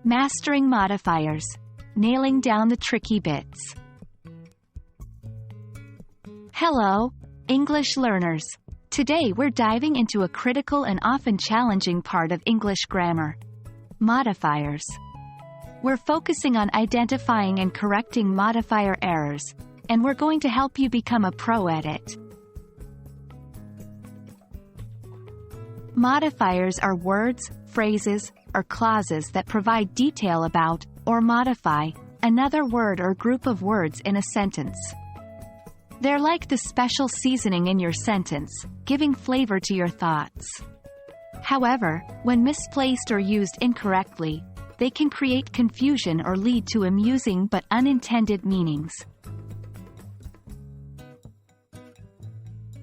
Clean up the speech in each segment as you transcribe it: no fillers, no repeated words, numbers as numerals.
Mastering modifiers. Nailing down the tricky bits. Hello, English learners. Today we're diving into a critical and often challenging part of English grammar. Modifiers. We're focusing on identifying and correcting modifier errors, and we're going to help you become a pro at it. Modifiers are words, phrases, or clauses that provide detail about, or modify, another word or group of words in a sentence. They're like the special seasoning in your sentence, giving flavor to your thoughts. However, when misplaced or used incorrectly, they can create confusion or lead to amusing but unintended meanings.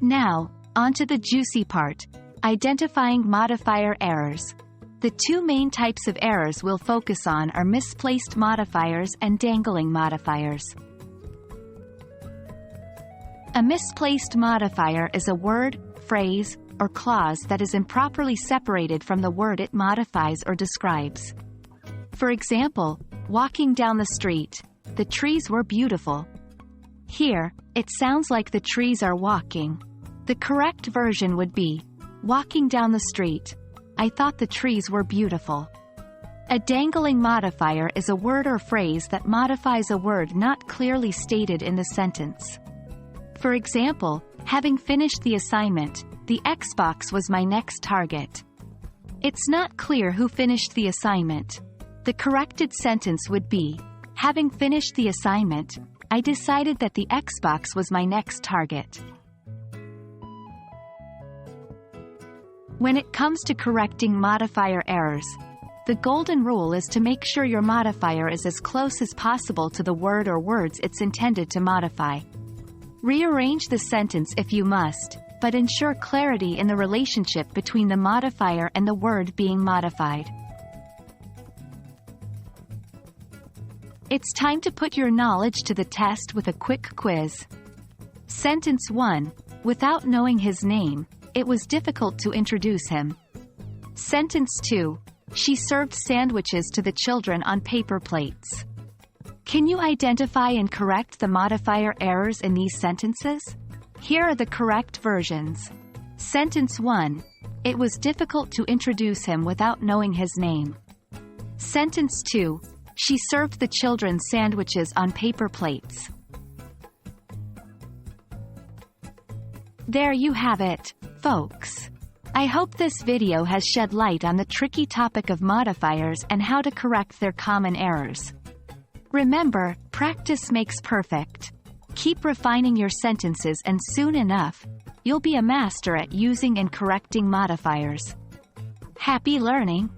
Now, onto the juicy part, identifying modifier errors. The two main types of errors we'll focus on are misplaced modifiers and dangling modifiers. A misplaced modifier is a word, phrase, or clause that is improperly separated from the word it modifies or describes. For example, walking down the street, the trees were beautiful. Here, it sounds like the trees are walking. The correct version would be, walking down the street, I thought the trees were beautiful. A dangling modifier is a word or phrase that modifies a word not clearly stated in the sentence. For example, having finished the assignment, the Xbox was my next target. It's not clear who finished the assignment. The corrected sentence would be, having finished the assignment, I decided that the Xbox was my next target. When it comes to correcting modifier errors, the golden rule is to make sure your modifier is as close as possible to the word or words it's intended to modify. Rearrange the sentence if you must, but ensure clarity in the relationship between the modifier and the word being modified. It's time to put your knowledge to the test with a quick quiz. Sentence 1. Without knowing his name, it was difficult to introduce him. Sentence 2. She served sandwiches to the children on paper plates. Can you identify and correct the modifier errors in these sentences? Here are the correct versions. Sentence 1. It was difficult to introduce him without knowing his name. Sentence 2. She served the children sandwiches on paper plates. There you have it, folks. I hope this video has shed light on the tricky topic of modifiers and how to correct their common errors. Remember, practice makes perfect. Keep refining your sentences and soon enough, you'll be a master at using and correcting modifiers. Happy learning!